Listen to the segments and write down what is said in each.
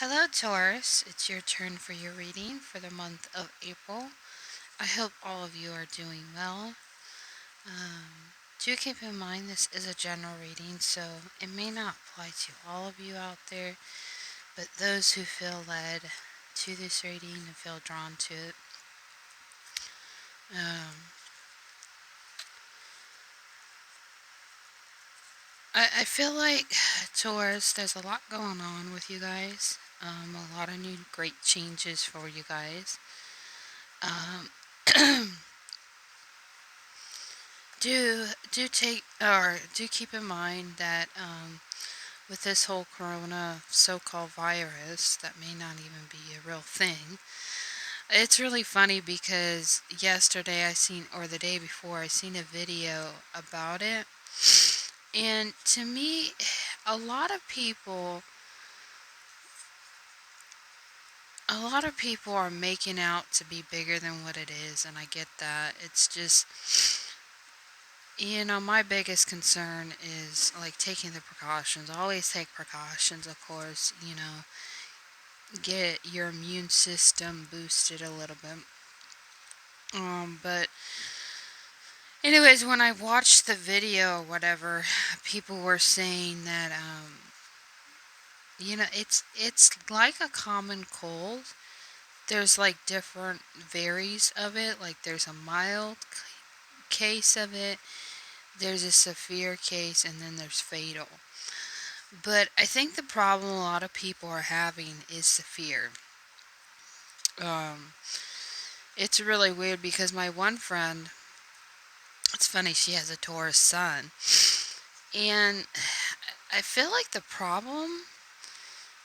Hello, Taurus. It's your turn for your reading for the month of April. I hope all of you are doing well. Do keep in mind this is a general reading, so it may not apply to all of you out there, but those who feel led to this reading and feel drawn to it. I feel like, Taurus, there's a lot going on with you guys. A lot of new great changes for you guys. Um, do keep in mind that with this whole corona so-called virus that may not even be a real thing. It's really funny because yesterday or the day before, I seen a video about it. And to me, a lot of people a lot of people are making out to be bigger than what it is, and I get that. It's just, my biggest concern is like taking the precautions. Always take precautions, of course, get your immune system boosted a little bit. But anyways, when I watched the video or whatever, people were saying that it's like a common cold. There's like different varies of it. Like there's a mild case of it, there's a severe case, and then there's fatal. But I think the problem a lot of people are having is severe. Um, it's really weird because my one friend, it's funny, she has a Taurus sun, and I feel like the problem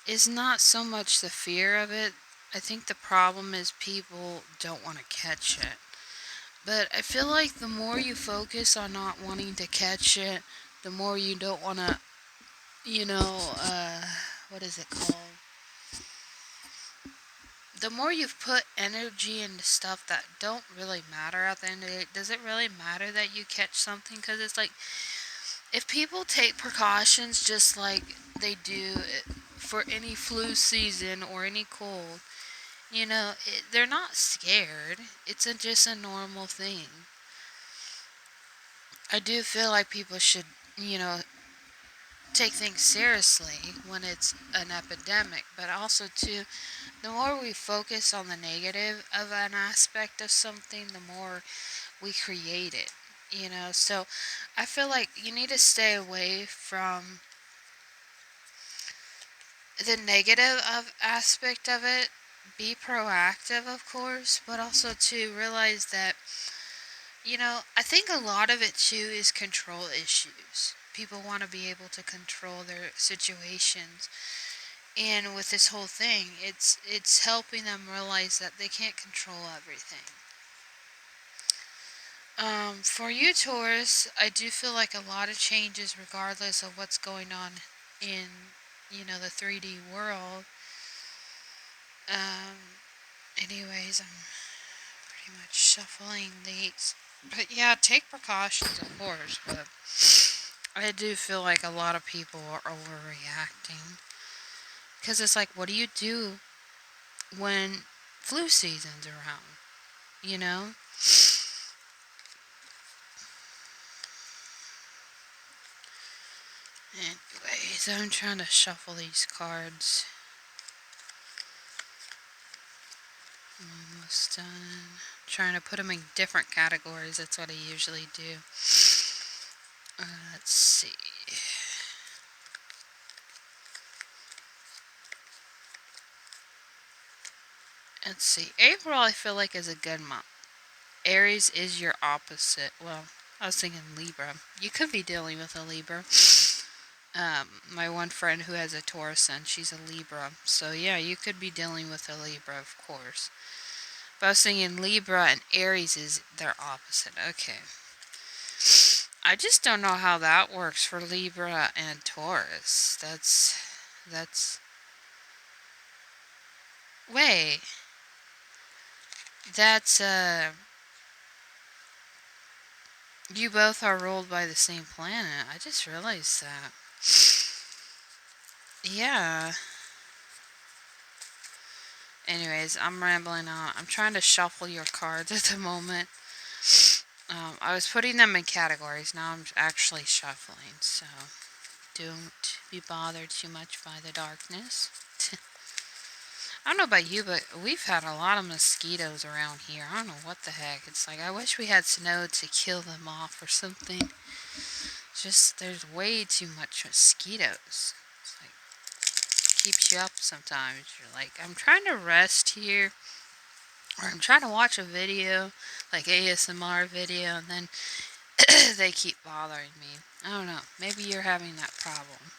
is not so much the fear of it. I think the problem is people don't want to catch it. But I feel like the more you focus on not wanting to catch it, the more you don't want to, what is it called? The more you've put energy into stuff that don't really matter at the end of the day, does it really matter that you catch something? Because it's like, if people take precautions just like they do for any flu season or any cold, they're not scared. It's just a normal thing. I do feel like people should, take things seriously when it's an epidemic, but also too, the more we focus on the negative of an aspect of something, the more we create it. So I feel like you need to stay away from the negative aspect of it. Be proactive, of course, but also to realize that, I think a lot of it too is control issues. People want to be able to control their situations. And with this whole thing, it's helping them realize that they can't control everything. For you, Taurus, I do feel like a lot of changes regardless of what's going on in, the 3D world. Anyways, I'm pretty much shuffling these. But yeah, take precautions, of course, but I do feel like a lot of people are overreacting. Because it's like, what do you do when flu season's around? You know? Anyways, I'm trying to shuffle these cards. I'm almost done. Trying to put them in different categories. That's what I usually do. Let's see. Let's see. April, I feel like, is a good month. Aries is your opposite. Well, I was thinking Libra. You could be dealing with a Libra. My one friend who has a Taurus sun, she's a Libra. So yeah, you could be dealing with a Libra, of course. But I was thinking Libra and Aries is their opposite. Okay. I just don't know how that works for Libra and Taurus. That's wait. That's you both are ruled by the same planet. I just realized that. Yeah. Anyways, I'm rambling on. I'm trying to shuffle your cards at the moment. I was putting them in categories. Now I'm actually shuffling. So don't be bothered too much by the darkness. I don't know about you, but we've had a lot of mosquitoes around here. I don't know what the heck. It's like I wish we had snow to kill them off or something. Just there's way too much mosquitoes. It's like keeps you up sometimes. You're like, I'm trying to rest here, or I'm trying to watch a video, like ASMR video, and then they keep bothering me. I don't know. Maybe you're having that problem.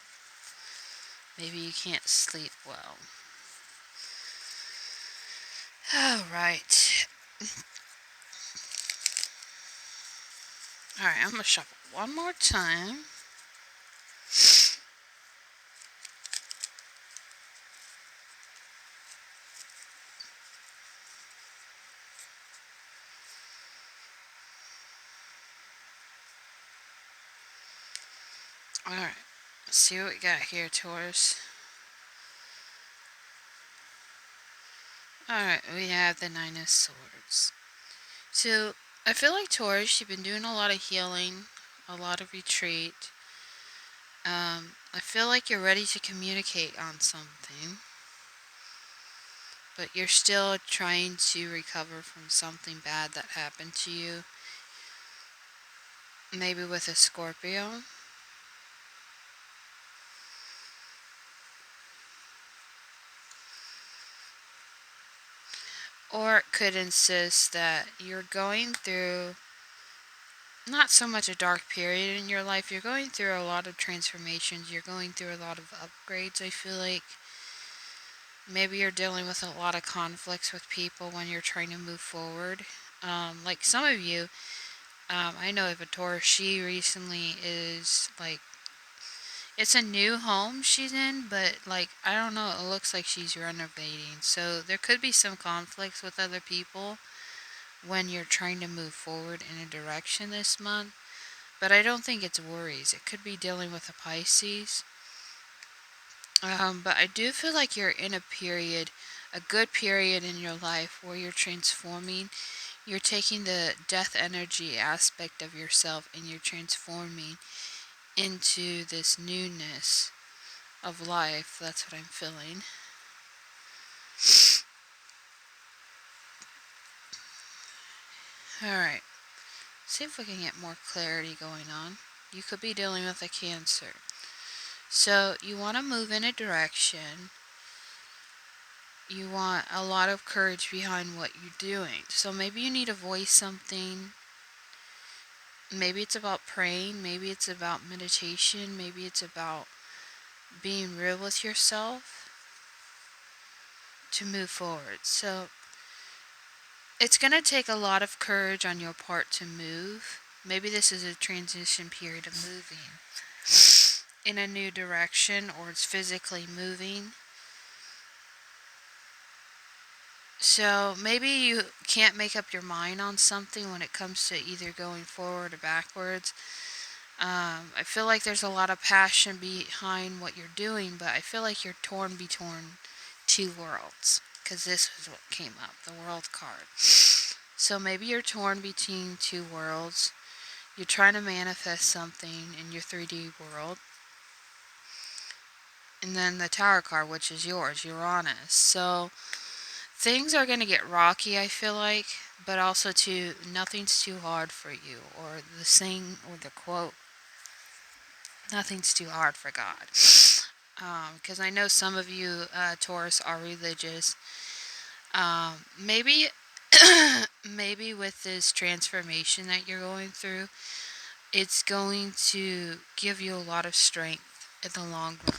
Maybe you can't sleep well. Alright. Alright, I'm gonna shuffle one more time. Alright. Let's see what we got here, Taurus. Alright, we have the Nine of Swords. So, I feel like Taurus, you've been doing a lot of healing, a lot of retreat. I feel like you're ready to communicate on something, but you're still trying to recover from something bad that happened to you. Maybe with a Scorpio. Or it could insist that you're going through not so much a dark period in your life. You're going through a lot of transformations. You're going through a lot of upgrades, I feel like. Maybe you're dealing with a lot of conflicts with people when you're trying to move forward. Like some of you, I know of a Taurus, she recently is like, it's a new home she's in, but like, I don't know, it looks like she's renovating. So there could be some conflicts with other people when you're trying to move forward in a direction this month. But I don't think it's worries. It could be dealing with a Pisces. But I do feel like you're in a period, a good period in your life where you're transforming. You're taking the death energy aspect of yourself and you're transforming into this newness of life. That's what I'm feeling. Alright. See if we can get more clarity going on. You could be dealing with a Cancer. So you want to move in a direction. You want a lot of courage behind what you're doing. So maybe you need to voice something. Maybe it's about praying. Maybe it's about meditation. Maybe it's about being real with yourself to move forward. So it's going to take a lot of courage on your part to move. Maybe this is a transition period of moving in a new direction, or it's physically moving. So maybe you can't make up your mind on something when it comes to either going forward or backwards. I feel like there's a lot of passion behind what you're doing, but I feel like you're torn between two worlds, because this is what came up, the World card. So maybe you're torn between two worlds. You're trying to manifest something in your 3D world. And then the Tower card, which is yours, Uranus. So things are going to get rocky, I feel like, but also too, nothing's too hard for you. Or the saying, or the quote, nothing's too hard for God. Because I know some of you, Taurus, are religious. Maybe, maybe with this transformation that you're going through, it's going to give you a lot of strength in the long run.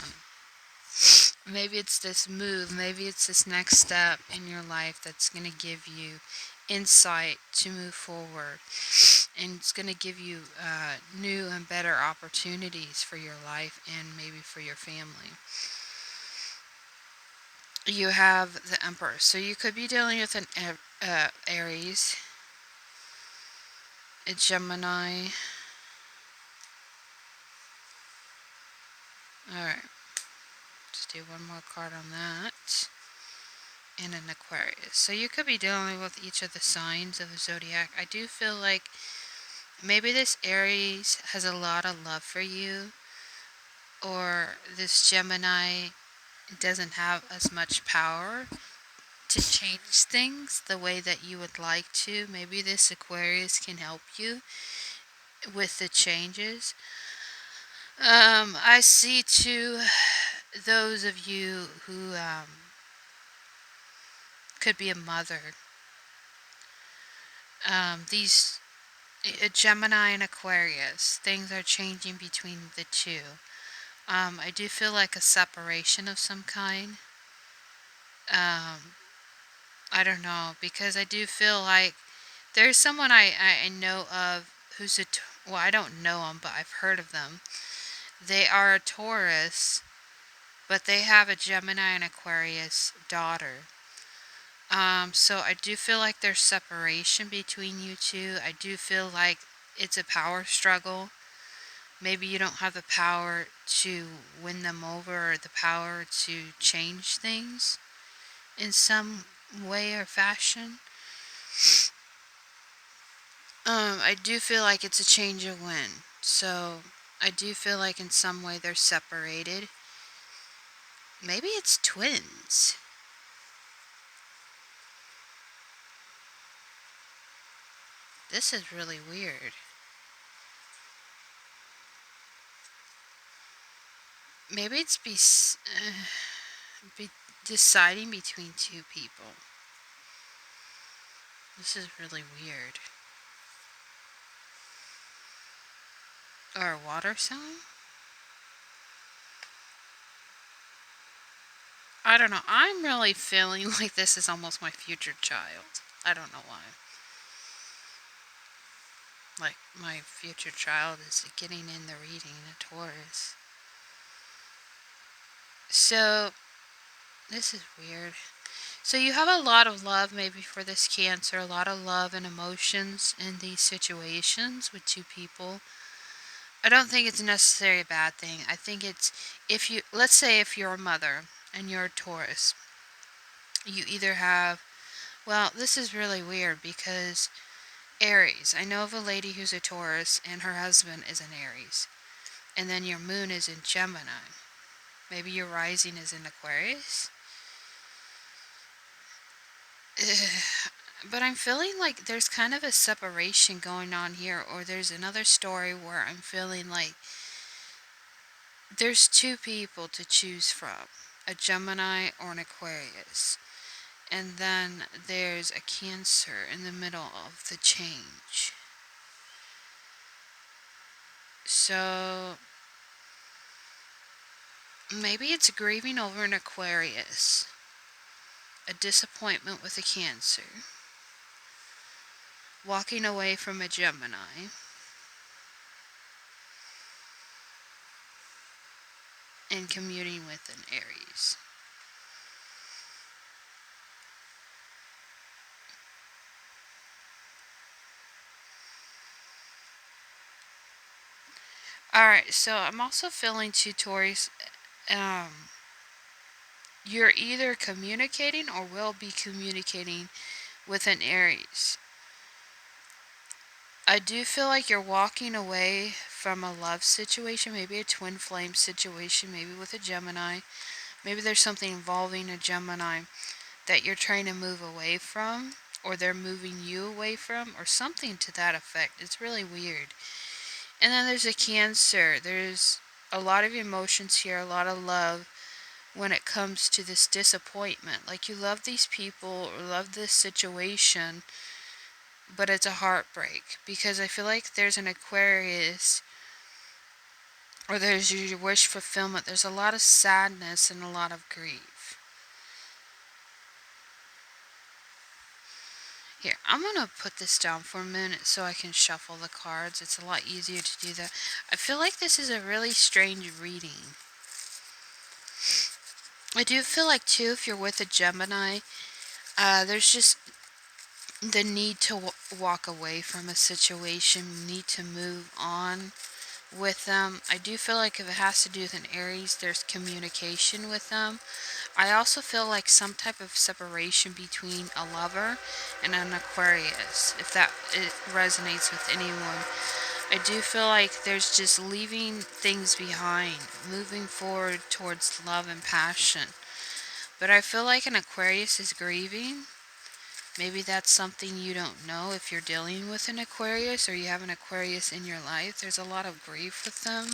Maybe it's this move, maybe it's this next step in your life that's going to give you insight to move forward. And it's going to give you new and better opportunities for your life and maybe for your family. You have the Emperor. So you could be dealing with an Aries, a Gemini. Alright. Just do one more card on that. and an Aquarius. So you could be dealing with each of the signs of the zodiac. I do feel like maybe this Aries has a lot of love for you, or this Gemini doesn't have as much power to change things the way that you would like to. Maybe this Aquarius can help you with the changes. I see to those of you who could be a mother. These Gemini and Aquarius, things are changing between the two. I do feel like a separation of some kind. Um, I don't know, because I do feel like there's someone I know of who's well, I don't know them, but I've heard of them. They are a Taurus, but they have a Gemini and Aquarius daughter. So I do feel like there's separation between you two. I do feel like it's a power struggle. Maybe you don't have the power to win them over or the power to change things in some way or fashion. I do feel like it's a change of wind. So I do feel like in some way they're separated. Maybe it's twins. This is really weird. Maybe it's be deciding between two people. This is really weird. Or a water sign? I don't know. I'm really feeling like this is almost my future child. I don't know why. Like, my future child is getting in the reading, a Taurus. So, this is weird. So you have a lot of love maybe for this Cancer, a lot of love and emotions in these situations with two people. I don't think it's necessarily a bad thing. I think it's, if you, let's say if you're a mother and you're a Taurus, you either have, well, this is really weird because Aries, I know of a lady who's a Taurus and her husband is an Aries. And then your moon is in Gemini. Maybe your rising is in Aquarius. But I'm feeling like there's kind of a separation going on here, or there's another story where I'm feeling like there's two people to choose from, a Gemini or an Aquarius. And then there's a Cancer in the middle of the change. So maybe it's grieving over an Aquarius, a disappointment with a Cancer, walking away from a Gemini, and commuting with an Aries. Alright, so I'm also feeling two Taurus. You're either communicating or will be communicating with an Aries. I do feel like you're walking away from a love situation, maybe a twin flame situation, maybe with a Gemini. Maybe there's something involving a Gemini that you're trying to move away from, or they're moving you away from, or something to that effect. It's really weird. And then there's a Cancer. There's a lot of emotions here, a lot of love when it comes to this disappointment. Like, you love these people or love this situation, but it's a heartbreak. Because I feel like there's an Aquarius, or there's your wish fulfillment. There's a lot of sadness and a lot of grief. Here, I'm going to put this down for a minute so I can shuffle the cards. It's a lot easier to do that. I feel like this is a really strange reading. I do feel like, too, if you're with a Gemini, there's just the need to walk away from a situation, need to move on with them. I do feel like if it has to do with an Aries, there's communication with them. I also feel like some type of separation between a lover and an Aquarius, if that it resonates with anyone. I do feel like there's just leaving things behind, moving forward towards love and passion. But I feel like an Aquarius is grieving. Maybe that's something you don't know if you're dealing with an Aquarius or you have an Aquarius in your life. There's a lot of grief with them.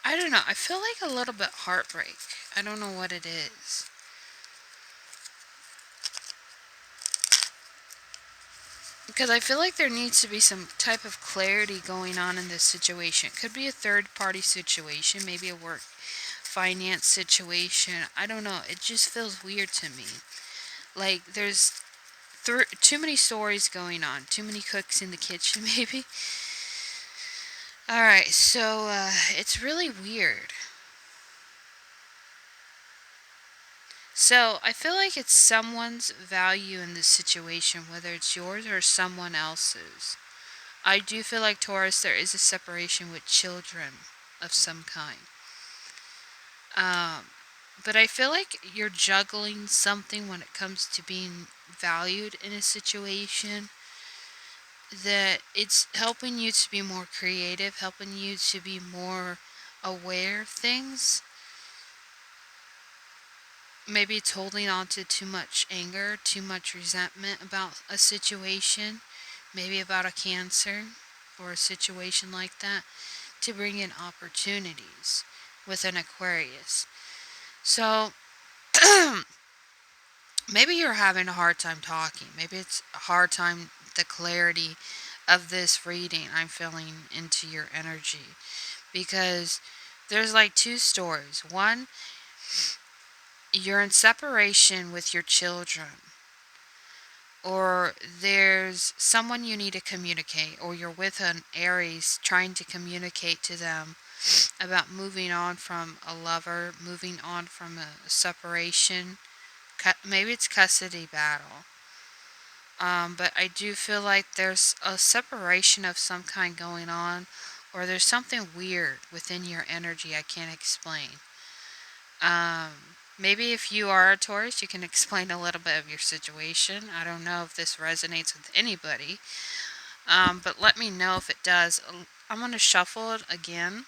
I don't know. I feel like a little bit heartbreak. I don't know what it is. Because I feel like there needs to be some type of clarity going on in this situation. It could be a third party situation, maybe a work finance situation. I don't know. It just feels weird to me. Like there's too many stories going on, too many cooks in the kitchen, maybe. Alright, so it's really weird. So I feel like it's someone's value in this situation, whether it's yours or someone else's. I do feel like Taurus, there is a separation with children of some kind. Um, but I feel like you're juggling something when it comes to being valued in a situation, that it's helping you to be more creative, helping you to be more aware of things. Maybe it's holding on to too much anger, too much resentment about a situation, maybe about a Cancer or a situation like that, to bring in opportunities with an Aquarius. So, maybe you're having a hard time talking. Maybe it's a hard time, the clarity of this reading I'm feeling into your energy. Because there's like two stories. One, you're in separation with your children, or there's someone you need to communicate, or you're with an Aries trying to communicate to them about moving on from a lover, moving on from a separation. Maybe it's custody battle. But I do feel like there's a separation of some kind going on, or there's something weird within your energy I can't explain. Maybe if you are a Taurus, you can explain a little bit of your situation. I don't know if this resonates with anybody, but let me know if it does. I'm going to shuffle it again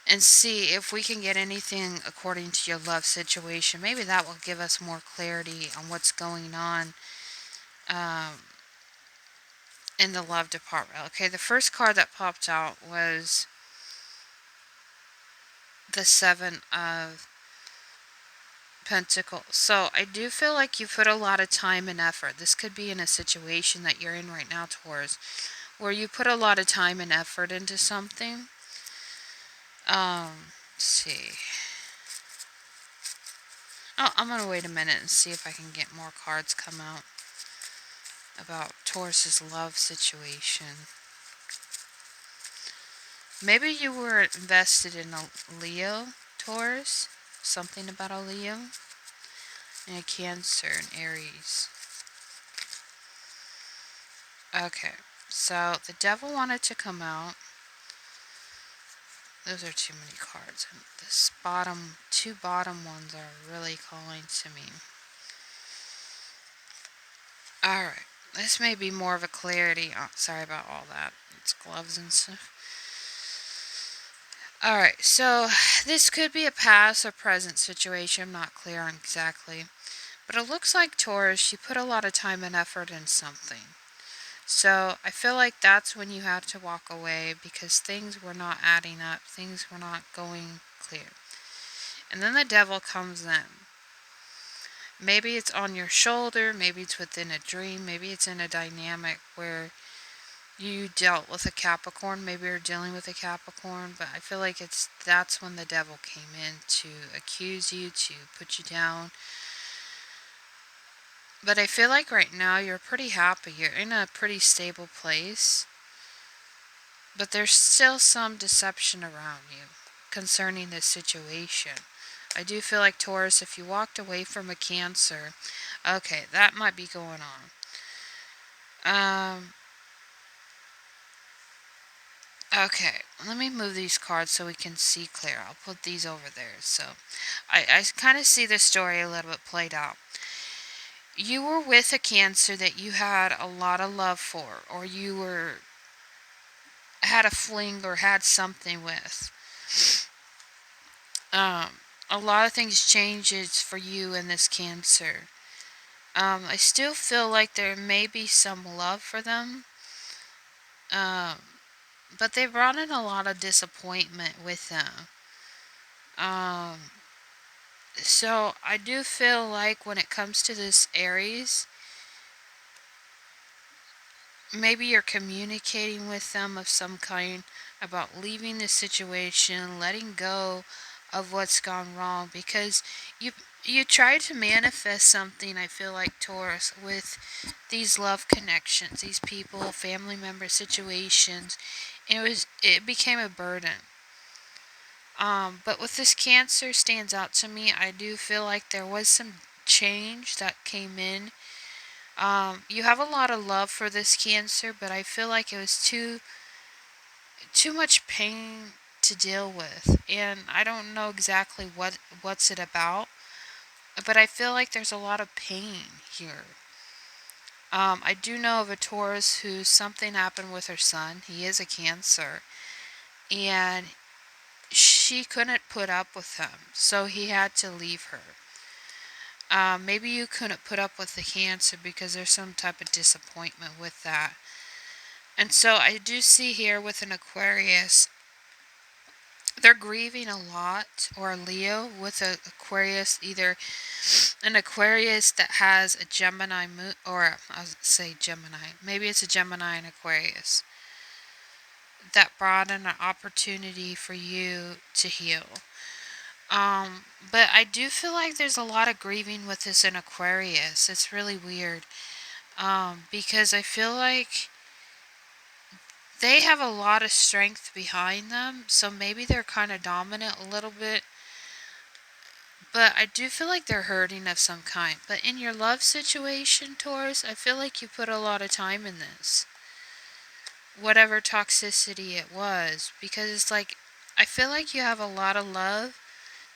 and see if we can get anything according to your love situation. Maybe that will give us more clarity on what's going on in the love department. Okay, the first card that popped out was the Seven of Pentacles. So I do feel like you put a lot of time and effort. This could be in a situation that you're in right now, Taurus, where you put a lot of time and effort into something. Let's see. Oh, I'm gonna wait a minute and see if I can get more cards come out about Taurus's love situation. Maybe you were invested in a Leo, Taurus. Something about a Leo. And a Cancer and Aries. Okay, so the Devil wanted to come out. Those are too many cards. And this two bottom ones are really calling to me. Alright, this may be more of a clarity. Oh, sorry about all that. It's gloves and stuff. Alright, so this could be a past or present situation. I'm not clear on exactly. But it looks like, Taurus, you put a lot of time and effort in something. So I feel like that's when you had to walk away because things were not adding up. Things were not going clear. And then the Devil comes in. Maybe it's on your shoulder. Maybe it's within a dream. Maybe it's in a dynamic where you dealt with a Capricorn. Maybe you're dealing with a Capricorn. But I feel like that's when the Devil came in to accuse you, to put you down. But I feel like right now you're pretty happy. You're in a pretty stable place. But there's still some deception around you concerning this situation. I do feel like, Taurus, if you walked away from a Cancer, okay, that might be going on. Okay, let me move these cards so we can see clear. I'll put these over there. So I kind of see the story a little bit played out. You were with a Cancer that you had a lot of love for, or you were had a fling or had something with. A lot of things changes for you in this Cancer. I still feel like there may be some love for them. Um, but they brought in a lot of disappointment with them. Um, so I do feel like when it comes to this Aries, maybe you're communicating with them of some kind about leaving the situation, letting go of what's gone wrong, because you you try to manifest something. I feel like, Taurus, with these love connections, these people, family member situations, and it became a burden. But with this Cancer stands out to me. I do feel like there was some change that came in. You have a lot of love for this Cancer, but I feel like it was too much pain to deal with, and I don't know exactly what's it about, but I feel like there's a lot of pain here. I do know of a Taurus who something happened with her son. He is a Cancer, and she couldn't put up with him, so he had to leave her. Maybe you couldn't put up with the Cancer because there's some type of disappointment with that. And so I do see here with an Aquarius, they're grieving a lot, or a Leo with a Aquarius, either an Aquarius that has a Gemini moon, or I was say Gemini, maybe it's a Gemini and Aquarius that brought in an opportunity for you to heal. But I do feel like there's a lot of grieving with this in Aquarius. It's really weird. Because I feel like they have a lot of strength behind them, so maybe they're kind of dominant a little bit. But I do feel like they're hurting of some kind. But in your love situation, Taurus, I feel like you put a lot of time in this. Whatever toxicity it was. Because it's like, I feel like you have a lot of love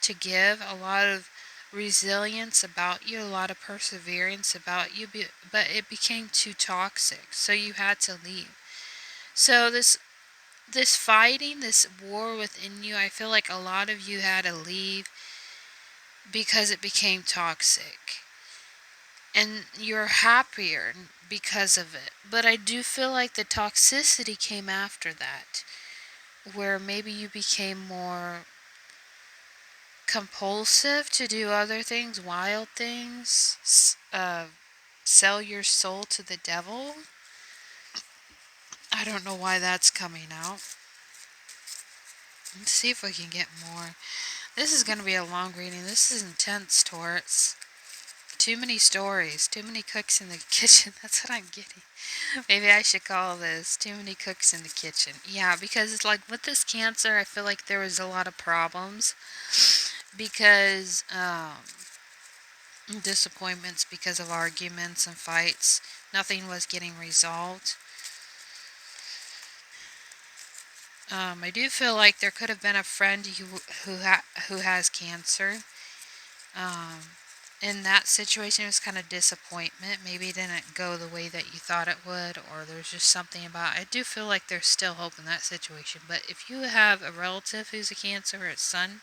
to give, a lot of resilience about you, a lot of perseverance about you, but it became too toxic, so you had to leave. So this fighting, this war within you, I feel like a lot of you had to leave because it became toxic. And you're happier because of it. But I do feel like the toxicity came after that, where maybe you became more compulsive to do other things, wild things, sell your soul to the devil. I don't know why that's coming out. Let's see if we can get more. This is going to be a long reading. This is intense, Taurus. Too many stories. Too many cooks in the kitchen. That's what I'm getting. Maybe I should call this Too Many Cooks in the Kitchen. Yeah, because it's like with this Cancer, I feel like there was a lot of problems. Because, disappointments because of arguments and fights. Nothing was getting resolved. I do feel like there could have been a friend who has Cancer. Um, in that situation, it was kind of disappointment. Maybe it didn't go the way that you thought it would, or there's just something about it. I do feel like there's still hope in that situation. But if you have a relative who's a Cancer, or a son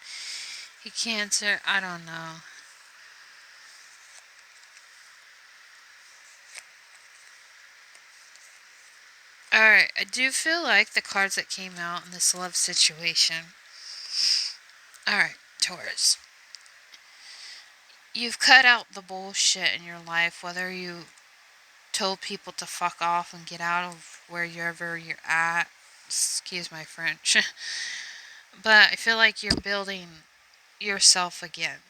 who Cancer, I don't know. Alright, I do feel like the cards that came out in this love situation. Alright, Taurus. You've cut out the bullshit in your life, whether you told people to fuck off and get out of wherever you're at. Excuse my French. But I feel like you're building yourself again.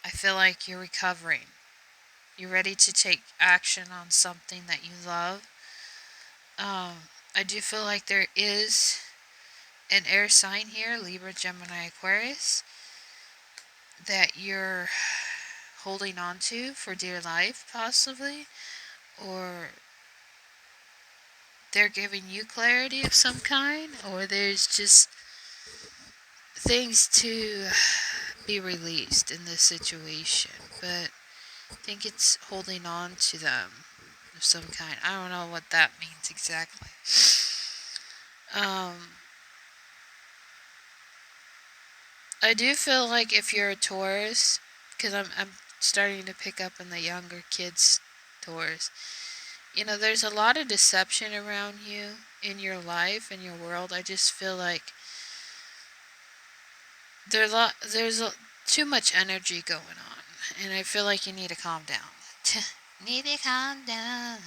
I feel like you're recovering. You're ready to take action on something that you love. I do feel like there is an air sign here, Libra, Gemini, Aquarius, that you're holding on to for dear life, possibly, or they're giving you clarity of some kind, or there's just things to be released in this situation. But I think it's holding on to them of some kind. I don't know what that means exactly. Um, I do feel like if you're a Taurus, because I'm starting to pick up in the younger kids' Taurus, you know, there's a lot of deception around you in your life, in your world. I just feel like too much energy going on, and I feel like you need to calm down. Need to calm down.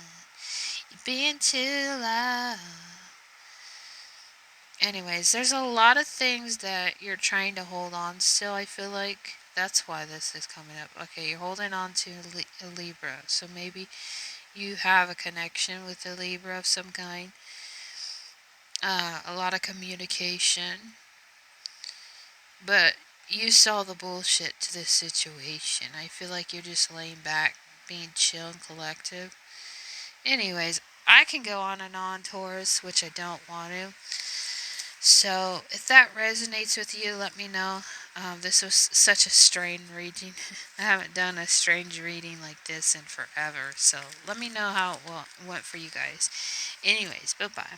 You're being too loud. Anyways, there's a lot of things that you're trying to hold on still. I feel like that's why this is coming up. Okay, you're holding on to a Libra, so maybe you have a connection with a Libra of some kind. A lot of communication, but you saw the bullshit to this situation. I feel like you're just laying back, being chill and collective. Anyways, I can go on, Taurus, which I don't want to. So, if that resonates with you, let me know. This was such a strange reading. I haven't done a strange reading like this in forever. So, let me know how it went for you guys. Anyways, bye bye.